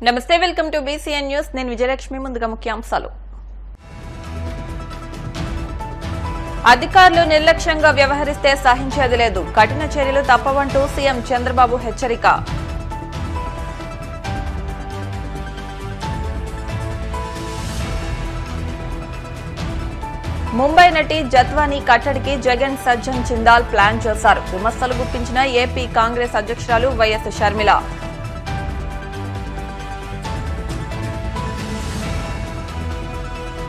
నమస్తే, welcome to BCN news. నేను విజయలక్ష్మి. ముందుగా ముఖ్యాంశాలు. అధికారులు నిర్లక్ష్యంగా వ్యవహరిస్తే సహించేది లేదు, కఠిన చర్యలు తప్పవంటూ సీఎం చంద్రబాబు హెచ్చరిక. ముంబై నటి జత్వానీ కట్టడికి జగన్, సజ్జన్, చిందాల్ ప్లాన్ చేశారు. విమర్శలు గుప్పించిన ఏపీ కాంగ్రెస్ అధ్యక్షురాలు వైఎస్ షర్మిల.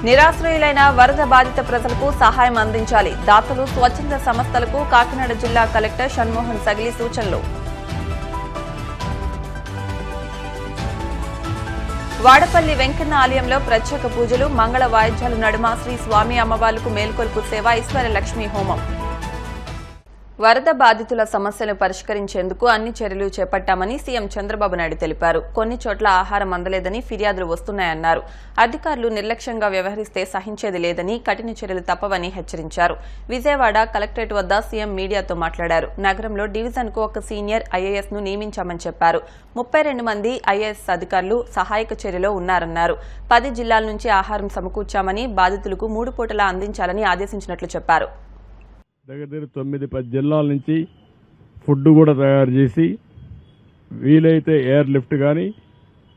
నిరాశ్రయులైన వరద బాధిత ప్రజలకు సహాయం అందించాలి. దాతలు, స్వచ్ఛంద సంస్థలకు కాకినాడ జిల్లా కలెక్టర్ షణ్మోహన్ సగిలి సూచనలు. వాడపల్లి వెంకన్న ఆలయంలో ప్రత్యేక పూజలు, మంగళ వాయిద్యాల నడుమ శ్రీ స్వామి అమ్మవార్లకు మేల్కొల్పు సేవ, ఈశ్వర లక్ష్మీ హోమం. వరద బాధితుల సమస్యలను పరిష్కరించేందుకు అన్ని చర్యలు చేపట్టామని సీఎం చంద్రబాబు నాయుడు తెలిపారు. కొన్ని చోట్ల ఆహారం అందలేదని ఫిర్యాదులు వస్తున్నాయన్నారు. అధికారులు నిర్లక్ష్యంగా వ్యవహరిస్తే సహించేది లేదని, కఠిన చర్యలు తప్పవని హెచ్చరించారు. విజయవాడ కలెక్టరేట్ వద్ద సీఎం మీడియాతో మాట్లాడారు. నగరంలో డివిజన్కు ఒక సీనియర్ ఐఏఎస్ ను నియమించామని చెప్పారు. 32 మంది ఐఏఎస్ అధికారులు సహాయక చర్యలో ఉన్నారన్నారు. 10 జిల్లాల నుంచి ఆహారం సమకూర్చామని, బాధితులకు 3 పూటలా అందించాలని ఆదేశించినట్లు చెప్పారు. దగ్గర 9-10 జిల్లాల నుంచి ఫుడ్ కూడా తయారు చేసి, వీలైతే ఎయిర్ లిఫ్ట్ కానీ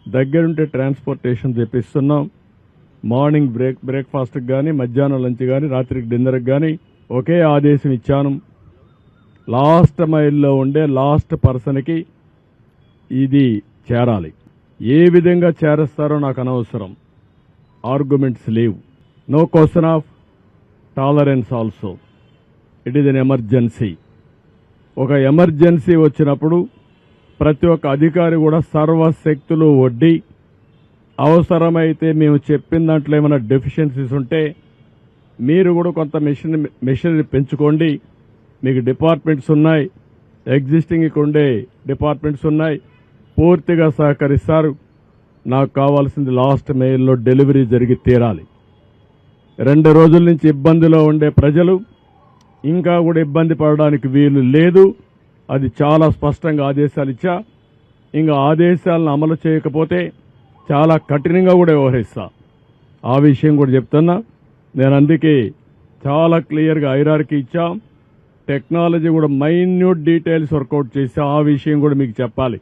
దగ్గరుంటే ట్రాన్స్పోర్టేషన్ తెప్పిస్తున్నాం. మార్నింగ్ బ్రేక్ఫాస్ట్కి కానీ, మధ్యాహ్నం లంచ్ కానీ, రాత్రికి డిన్నర్కి కానీ ఒకే ఆదేశం ఇచ్చాను. లాస్ట్ మైల్లో ఉండే లాస్ట్ పర్సన్కి ఇది చేరాలి. ఏ విధంగా చేరేస్తారో నాకు అనవసరం. ఆర్గ్యుమెంట్స్ లేవు. No question of tolerance also. It is an emergency. ఒక ఎమర్జెన్సీ వచ్చినప్పుడు ప్రతి ఒక్క అధికారి కూడా సర్వశక్తులు ఒడ్డి, అవసరమైతే మేము చెప్పిన దాంట్లో ఏమైనా డెఫిషియన్సీస్ ఉంటే మీరు కూడా కొంత మెషినరీ పెంచుకోండి. మీకు డిపార్ట్మెంట్స్ ఉన్నాయి, ఎగ్జిస్టింగ్ ఉండే డిపార్ట్మెంట్స్ ఉన్నాయి, పూర్తిగా సహకరిస్తారు. నాకు కావాల్సింది లాస్ట్ మైల్లో డెలివరీ జరిగి తీరాలి. 2 రోజుల నుంచి ఇబ్బందిలో ఉండే ప్రజలు ఇంకా కూడా ఇబ్బంది పడడానికి వీలు లేదు. అది చాలా స్పష్టంగా ఆదేశాలు ఇచ్చా. ఇంకా ఆదేశాలను అమలు చేయకపోతే చాలా కఠినంగా కూడా వ్యవహరిస్తా. ఆ విషయం కూడా చెప్తున్నా. నేను అందుకే చాలా క్లియర్గా హైరార్కీ ఇచ్చా. టెక్నాలజీ కూడా మైన్యూట్ డీటెయిల్స్ వర్కౌట్ చేసా. ఆ విషయం కూడా మీకు చెప్పాలి.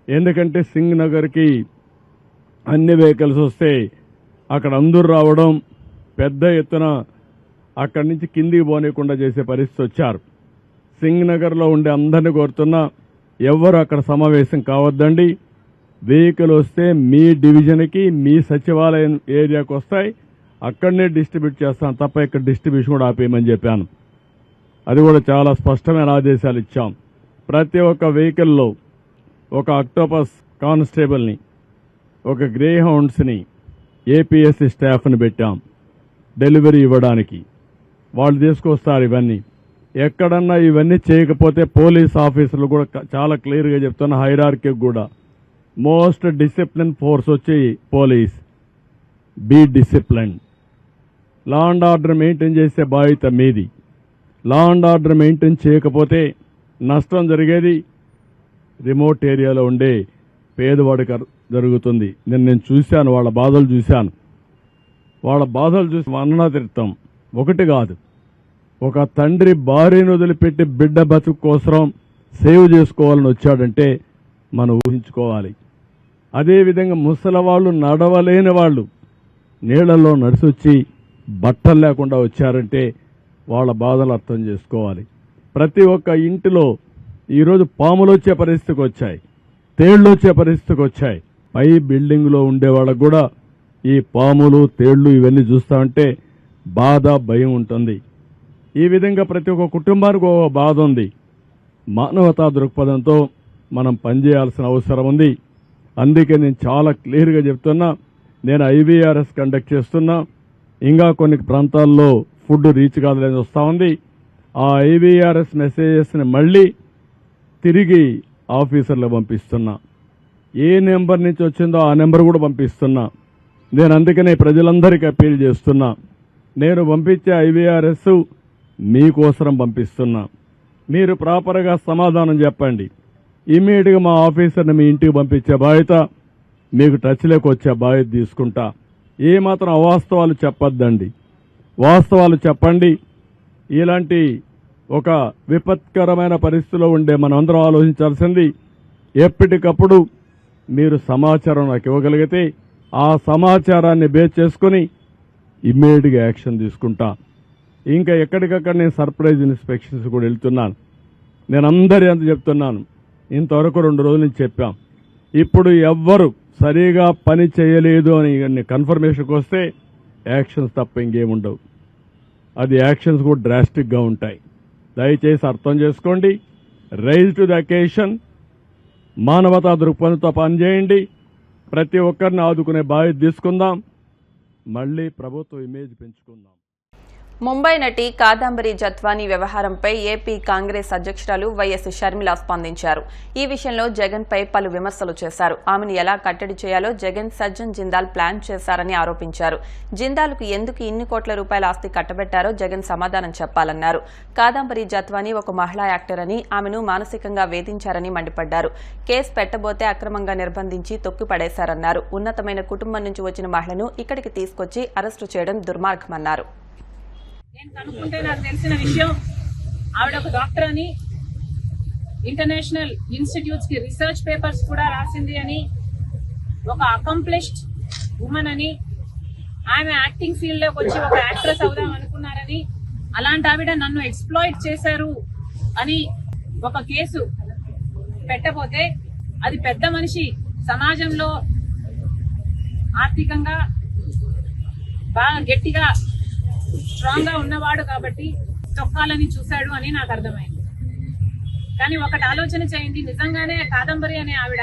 ఎందుకంటే సింగ్ నగర్కి అన్ని వెహికల్స్ వస్తే అక్కడ అందరూ రావడం, పెద్ద ఎత్తున అక్కడి నుంచి కిందికి పోనీయకుండా చేసే పరిస్థితి వచ్చారు. సింగ్ నగర్లో ఉండే అందరినీ కోరుతున్నా, ఎవరు అక్కడ సమావేశం కావద్దండి. వెహికల్ వస్తే మీ డివిజన్కి, మీ సచివాలయం ఏరియాకి వస్తాయి, అక్కడనే డిస్ట్రిబ్యూట్ చేస్తాం తప్ప ఇక్కడ డిస్ట్రిబ్యూషన్ కూడా ఆపేయమని చెప్పాను. అది కూడా చాలా స్పష్టమైన ఆదేశాలు ఇచ్చాం. ప్రతి ఒక్క వెహికల్లో ఒక అక్టోపస్ కానిస్టేబుల్ని, ఒక గ్రే హౌండ్స్ని, ఏపీఎస్సీ స్టాఫ్ని పెట్టాం డెలివరీ ఇవ్వడానికి. వాళ్ళు తీసుకొస్తారు ఇవన్నీ. ఎక్కడన్నా ఇవన్నీ చేయకపోతే పోలీస్ ఆఫీసర్లు కూడా చాలా క్లియర్గా చెప్తున్న, హైరార్కీ కూడా మోస్ట్ డిసిప్లిన్ ఫోర్స్ వచ్చి police. Be discipline. Law and order maintain చేసే బాధ్యత మీది. లా అండ్ ఆర్డర్ మెయింటైన్ చేయకపోతే నష్టం జరిగేది రిమోట్ ఏరియాలో ఉండే పేదవాడికి జరుగుతుంది. నేను చూశాను, వాళ్ళ బాధలు చూశాను. వాళ్ళ బాధలు చూసి అన్నతిర్థం ఒకటి కాదు. ఒక తండ్రి భార్యను వదిలిపెట్టి బిడ్డ బతుకు కోసం సేవ్ చేసుకోవాలని వచ్చాడంటే మనం ఊహించుకోవాలి. అదేవిధంగా ముసలివాళ్ళు, నడవలేని వాళ్ళు నీళ్లలో నడిచొచ్చి బట్టలు లేకుండా వచ్చారంటే వాళ్ళ బాధలు అర్థం చేసుకోవాలి. ప్రతి ఒక్క ఇంటిలో ఈరోజు పాములు వచ్చే పరిస్థితికి వచ్చాయి, తేళ్లు వచ్చే పరిస్థితికి వచ్చాయి. పై బిల్డింగ్లో ఉండే వాళ్ళకు కూడా ఈ పాములు, తేళ్లు ఇవన్నీ చూస్తామంటే బాధ, భయం ఉంటుంది. ఈ విధంగా ప్రతి ఒక్క కుటుంబానికి ఒక బాధ ఉంది. మానవతా దృక్పథంతో మనం పనిచేయాల్సిన అవసరం ఉంది. అందుకే నేను చాలా క్లియర్గా చెప్తున్నా. నేను ఐవీఆర్ఎస్ కండక్ట్ చేస్తున్నా. ఇంకా కొన్ని ప్రాంతాల్లో ఫుడ్ రీచ్ కాదని వస్తూ ఉంది. ఆ ఐవీఆర్ఎస్ మెసేజెస్ని మళ్ళీ తిరిగి ఆఫీసర్లకు పంపిస్తున్నా. ఏ నెంబర్ నుంచి వచ్చిందో ఆ నెంబర్ కూడా పంపిస్తున్నా. నేను అందుకనే ప్రజలందరికీ అప్పీల్ చేస్తున్నా. నేను పంపించే ఐవీఆర్ఎస్ మీకోసం పంపిస్తున్నా. మీరు ప్రాపర్గా సమాధానం చెప్పండి. ఇమ్మీడియట్గా మా ఆఫీసర్ని మీ ఇంటికి పంపించే బాధ్యత మీకు టచ్లోకి వచ్చే బాధ్యత తీసుకుంటా. ఏమాత్రం అవాస్తవాలు చెప్పొద్దండి, వాస్తవాలు చెప్పండి. ఇలాంటి ఒక విపత్కరమైన పరిస్థితిలో ఉండే మనమందరం ఆలోచించాల్సింది, ఎప్పటికప్పుడు మీరు సమాచారం నాకు ఇవ్వగలిగితే ఆ సమాచారాన్ని బేస్ చేసుకుని ఇమ్మీడియట్గా యాక్షన్ తీసుకుంటా. ఇంకా ఎక్కడికక్కడ నేను సర్ప్రైజ్ ఇన్స్పెక్షన్స్ కూడా వెళ్తున్నాను. నేను అందరి అంత చెప్తున్నాను, ఇంతవరకు 2 రోజుల నుంచి చెప్పాం. ఇప్పుడు ఎవ్వరు సరిగా పని చేయలేదు అని కన్ఫర్మేషన్కి వస్తే యాక్షన్స్ తప్ప ఇంకేముండవు. అది యాక్షన్స్ కూడా డ్రాస్టిక్గా ఉంటాయి. దయచేసి అర్థం చేసుకోండి. రైజ్ టు ద అకేషన్, మానవతా దృక్పథంతో పనిచేయండి. ప్రతి ఒక్కరిని ఆదుకునే బాధ్యత తీసుకుందాం. మళ్ళీ ప్రభుత్వ ఇమేజ్ పెంచుకుందాం. ముంబై నటి కాదంబరి జత్వానీ వ్యవహారంపై ఏపీ కాంగ్రెస్ అధ్యక్షురాలు వైఎస్ షర్మిల స్పందించారు. ఈ విషయంలో జగన్ పై పలు విమర్శలు చేశారు. ఆమెను ఎలా కట్టడి చేయాలో జగన్ సజ్జన్ జిందాల్ ప్లాన్ చేశారని ఆరోపించారు. జిందాల్కు ఎందుకు ఇన్ని కోట్ల రూపాయల ఆస్తి కట్టబెట్టారో జగన్ సమాధానం చెప్పాలన్నారు. కాదంబరి జత్వానీ ఒక మహిళా యాక్టర్ అని, ఆమెను మానసికంగా వేధించారని మండిపడ్డారు. కేసు పెట్టబోతే అక్రమంగా నిర్బంధించి తొక్కిపడేశారన్నారు. ఉన్నతమైన కుటుంబం నుంచి వచ్చిన మహిళను ఇక్కడికి తీసుకొచ్చి అరెస్టు చేయడం దుర్మార్గమన్నారు. నేను కనుక్కుంటే నాకు తెలిసిన విషయం, ఆవిడ ఒక డాక్టర్ అని, ఇంటర్నేషనల్ ఇన్స్టిట్యూట్స్ కి రీసెర్చ్ పేపర్స్ కూడా రాసింది అని, ఒక అకంప్లిష్డ్ ఉమెన్ అని, ఆమె యాక్టింగ్ ఫీల్డ్ లోకి వచ్చి ఒక యాక్ట్రెస్ అవుదాం అనుకున్నారని, అలాంటి ఆవిడ నన్ను ఎక్స్ప్లాయిట్ చేశారు అని ఒక కేసు పెట్టబోతే, అది పెద్ద మనిషి సమాజంలో ఆర్థికంగా బాగా గట్టిగా స్ట్రాంగ్ గా ఉన్నవాడు కాబట్టి తొక్కాలని చూశాడు అని నాకు అర్థమైంది. కానీ ఒకటి ఆలోచన చేయండి, నిజంగానే కాదంబరి అనే ఆవిడ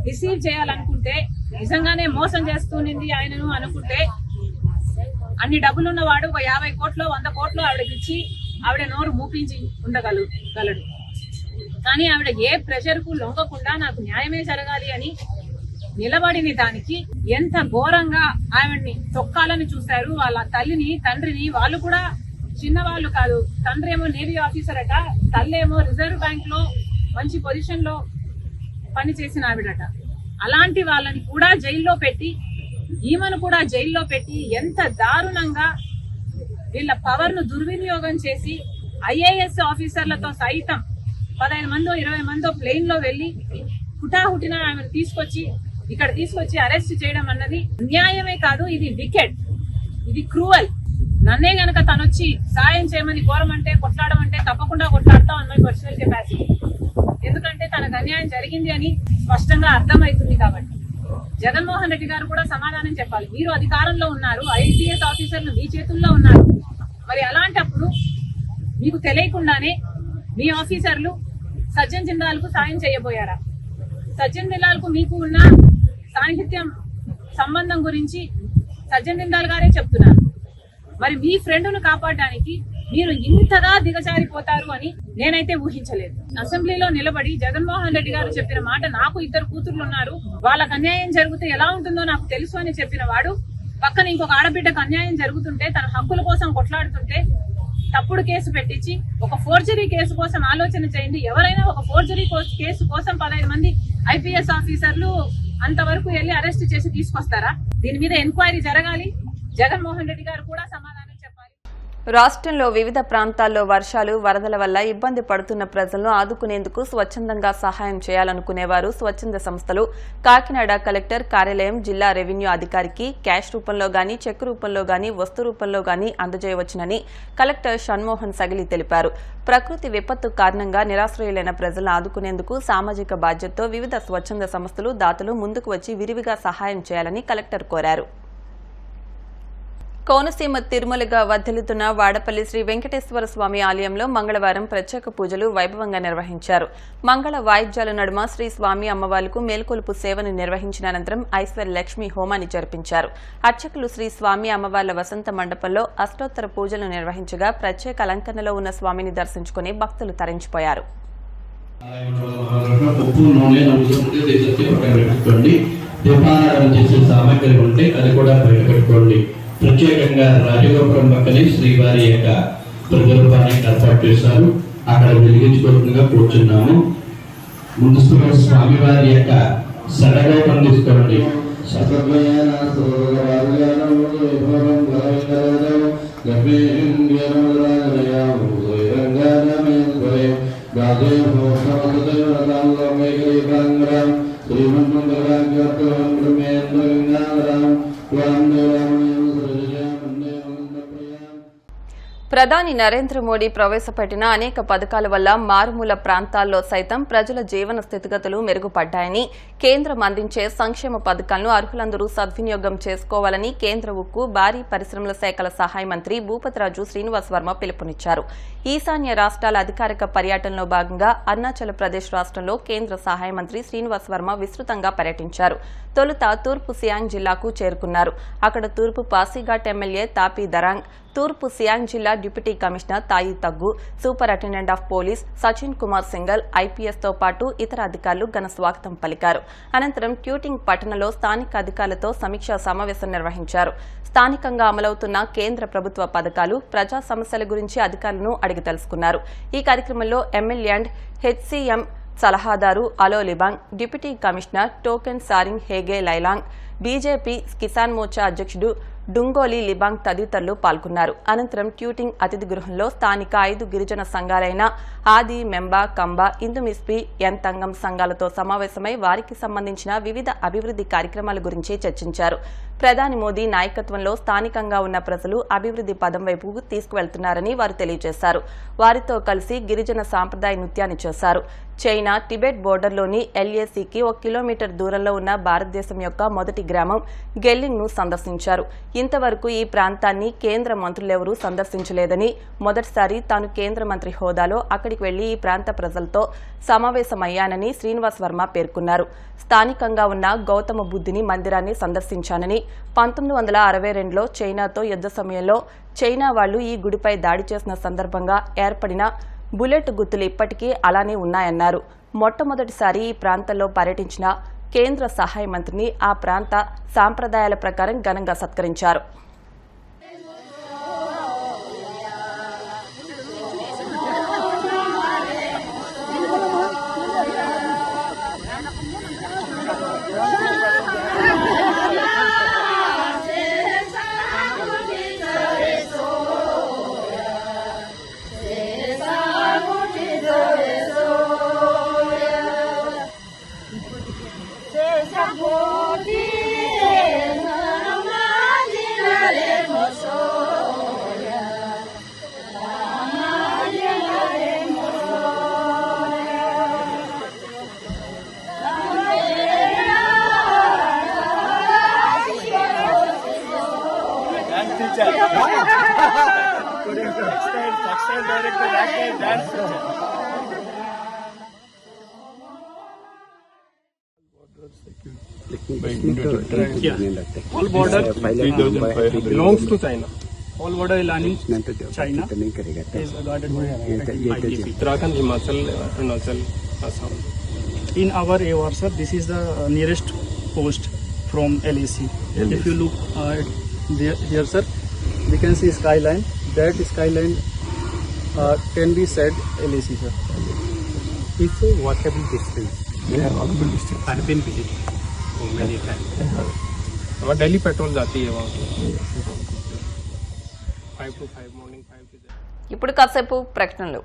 రిసీవ్ చేయాలనుకుంటే, నిజంగానే మోసం చేస్తునింది ఆయనను అనుకుంటే, అన్ని డబ్బులు ఉన్నవాడు ఒక 50 కోట్లు 100 కోట్లు ఆవిడకి ఇచ్చి ఆవిడ నోరు మూపించి ఉండగలడు. కానీ ఆవిడ ఏ ప్రెషర్ కు లొంగకుండా నాకు న్యాయమే జరగాలి అని నిలబడిన దానికి ఎంత ఘోరంగా ఆవిడ్ని తొక్కాలని చూశారు. వాళ్ళ తల్లిని, తండ్రిని, వాళ్ళు కూడా చిన్నవాళ్ళు కాదు. తండ్రి ఏమో నేవీ ఆఫీసర్ అట, తల్లి ఏమో రిజర్వ్ బ్యాంక్ లో మంచి పొజిషన్ లో పనిచేసిన ఆవిడట. అలాంటి వాళ్ళని కూడా జైల్లో పెట్టి, ఈమెను కూడా జైల్లో పెట్టి ఎంత దారుణంగా వీళ్ళ పవర్ ను దుర్వినియోగం చేసి, ఐఏఎస్ ఆఫీసర్లతో సైతం 15 మందో 20 మందో ప్లేన్ లో వెళ్లి హుటాహుటిన ఆమెను ఇక్కడ తీసుకొచ్చి అరెస్ట్ చేయడం అన్నది అన్యాయమే కాదు, ఇది వికెట్, ఇది క్రూవల్. నన్నే గనక తనొచ్చి సాయం చేయమని కోరమంటే, కొట్లాడమంటే తప్పకుండా కొట్లాడతాం అన్న పర్సనల్ కెపాసిటీ. ఎందుకంటే తనకు అన్యాయం జరిగింది అని స్పష్టంగా అర్థమవుతుంది. కాబట్టి జగన్మోహన్ రెడ్డి గారు కూడా సమాధానం చెప్పాలి. మీరు అధికారంలో ఉన్నారు, ఐపీఎస్ ఆఫీసర్లు మీ చేతుల్లో ఉన్నారు. మరి అలాంటప్పుడు మీకు తెలియకుండానే మీ ఆఫీసర్లు సజ్జన్ జిందాల్కు సాయం చేయబోయారా? సజ్జన్ జిందాల్కు మీకు ఉన్న సాహిత్యం సంబంధం గురించి సజ్జన్ జిందాల్ గారే చెప్తున్నారు. మరి మీ ఫ్రెండ్ను కాపాడడానికి మీరు ఇంతగా దిగజారిపోతారు అని నేనైతే ఊహించలేదు. అసెంబ్లీలో నిలబడి జగన్మోహన్ రెడ్డి గారు చెప్పిన మాట, నాకు 2 కూతుర్లు ఉన్నారు, వాళ్ళకు అన్యాయం జరిగితే ఎలా ఉంటుందో నాకు తెలుసు అని చెప్పిన వాడు, పక్కన ఇంకొక ఆడబిడ్డకు అన్యాయం జరుగుతుంటే, తన హక్కుల కోసం కొట్లాడుతుంటే తప్పుడు కేసు పెట్టించి, ఒక ఫోర్జరీ కేసు కోసం ఆలోచన చేయండి. ఎవరైనా ఒక ఫోర్జరీ కేసు కోసం 15 మంది ఐపీఎస్ ఆఫీసర్లు అంతవరకు వెళ్లి అరెస్ట్ చేసి తీసుకొస్తారా? దీని మీద ఎంక్వైరీ జరగాలి. జగన్మోహన్ రెడ్డి గారు కూడా సమాధానం చెప్పాలి. రాష్ట్రంలో వివిధ ప్రాంతాల్లో వర్షాలు, వరదల వల్ల ఇబ్బంది పడుతున్న ప్రజలను ఆదుకునేందుకు స్వచ్ఛందంగా సహాయం చేయాలనుకునేవారు స్వచ్ఛంద సంస్థలు కాకినాడ కలెక్టర్ కార్యాలయం, జిల్లా రెవెన్యూ అధికారికి క్యాష్ రూపంలో గానీ, చెక్ రూపంలో గానీ, వస్తు రూపంలో గానీ అందజేయవచ్చునని కలెక్టర్ షణ్మోహన్ సగిలి తెలిపారు. ప్రకృతి విపత్తు కారణంగా నిరాశ్రయులైన ప్రజలను ఆదుకునేందుకు సామాజిక బాధ్యతతో వివిధ స్వచ్ఛంద సంస్థలు, దాతలు ముందుకు వచ్చి విరివిగా సహాయం చేయాలని కలెక్టర్ కోరారు. కోనసీమ తిరుమలగా వర్ధిల్లుతున్న వాడపల్లి శ్రీ వెంకటేశ్వర స్వామి ఆలయంలో మంగళవారం ప్రత్యేక పూజలు వైభవంగా నిర్వహించారు. మంగళ వాయిద్యాల నడుమ శ్రీ స్వామి అమ్మవార్లకు మేల్కొలుపు సేవను నిర్వహించిన అనంతరం ఐశ్వర్య లక్ష్మి హోమాన్ని జరిపించారు. అర్చకులు శ్రీ స్వామి అమ్మవార్ల వసంత మండపంలో అష్టోత్తర పూజలు నిర్వహించగా ప్రత్యేక అలంకరణలో ఉన్న స్వామిని దర్శించుకుని భక్తులు తరించిపోయారు. ప్రత్యేకంగా రాజగోపురం పక్కనే శ్రీవారి యొక్క ప్రతిరూపాన్ని ఏర్పాటు చేశారు. అక్కడ వెలిగించుకోవడంగా కూర్చున్నాము. ముందు స్వామివారి యొక్క సడగౌతం తీసుకోండి. ప్రధాని నరేంద్ర మోడీ ప్రవేశపెట్టిన అనేక పథకాల వల్ల మారుమూల ప్రాంతాల్లో సైతం ప్రజల జీవన స్థితిగతులు మెరుగుపడ్డాయని, కేంద్రం అందించే సంక్షేమ పథకాలను అర్హులందరూ సద్వినియోగం చేసుకోవాలని కేంద్ర ఉక్కు, భారీ పరిశ్రమల శాఖల సహాయ మంత్రి భూపతిరాజు శ్రీనివాస్ వర్మ పిలుపునిచ్చారు. ఈశాన్య రాష్ట్రాల అధికారిక పర్యటనలో భాగంగా అరుణాచల్ ప్రదేశ్ రాష్ట్రంలో కేంద్ర సహాయ మంత్రి శ్రీనివాస్ వర్మ విస్తృతంగా పర్యటించారు. తొలుత తూర్పు సియాంగ్ జిల్లాకు చేరుకున్నారు. అక్కడ తూర్పు పాసిఘాట్ ఎమ్మెల్యే తాపీ దరాంగ్, తూర్పు సియాంగ్ జిల్లా deputy commissioner Tayi Taggu, superintendent of police Sachin Kumar Singhal, ఐపీఎస్తో పాటు ఇతర అధికారులు ఘన స్వాగతం పలికారు. అనంతరం ట్యూటింగ్ పట్టణంలో స్థానిక అధికారులతో సమీక్షా సమావేశం నిర్వహించారు. స్థానికంగా అమలవుతున్న కేంద్ర ప్రభుత్వ పథకాలు, ప్రజా సమస్యల గురించి అధికారులను అడిగి తెలుసుకున్నారు. ఈ కార్యక్రమంలో ఎమ్మెల్యే అండ్ హెచ్సీఎం సలహాదారు Alo Libang, deputy commissioner Token Saring Hage Lailang, BJP Kisan Morcha అధ్యక్షుడు డుంగోలి లిబాంగ్ తదితరులు పాల్గొన్నారు. అనంతరం ట్యూటింగ్ అతిథి గృహంలో స్థానిక 5 గిరిజన సంఘాలైన ఆది, మెంబా, కంబా, ఇందుమిస్పి, యంతంగం సంఘాలతో సమావేశమై వారికి సంబంధించిన వివిధ అభివృద్ది కార్యక్రమాల గురించి చర్చించారు. ప్రధాని మోదీ నాయకత్వంలో స్థానికంగా ఉన్న ప్రజలు అభివృద్ది పదం వైపు తీసుకువెళ్తున్నారని వారు తెలియజేశారు. వారితో కలిసి గిరిజన సాంప్రదాయ నృత్యాన్ని చేశారు. చైనా టిబెట్ బోర్డర్లోని ఎల్ఏసీకి 1 కిలోమీటర్ దూరంలో ఉన్న భారతదేశం యొక్క మొదటి గ్రామం గెల్లింగ్ ను సందర్శించారు. ఇంతవరకు ఈ ప్రాంతాన్ని కేంద్ర మంత్రులెవరూ సందర్శించలేదని, మొదటిసారి తాను కేంద్ర మంత్రి హోదాలో అక్కడికి వెళ్లి ఈ ప్రాంత ప్రజలతో సమావేశమయ్యానని శ్రీనివాస్ వర్మ పేర్కొన్నారు. స్థానికంగా ఉన్న గౌతమ బుద్ధుని మందిరాన్ని సందర్శించానని, 1962లో చైనాతో యుద్ధ సమయంలో చైనా వాళ్లు ఈ గుడిపై దాడి చేసిన సందర్భంగా ఏర్పడిన బుల్లెట్ గుర్తులు ఇప్పటికీ అలానే ఉన్నాయన్నారు. మొట్టమొదటిసారి ఈ ప్రాంతంలో పర్యటించిన కేంద్ర సహాయ మంత్రిని ఆ ప్రాంత సాంప్రదాయాల ప్రకారం ఘనంగా సత్కరించారు. All border belongs to China. All border lining China is guarded by ITBP. Uttarakhand, Himachal, Arunachal, Assam. In our AOR, sir, this is the nearest post from LAC. If you look here, sir, we can see skyline. That skyline can be said LAC, sir. It's a walkable distance. Yeah, walkable distance. I've been visiting many times. हमारा daily petrol जाती है वहाँ 5 to 5 morning 5 to 5. ఇప్పుడు కాసేపు ప్రకటనలు.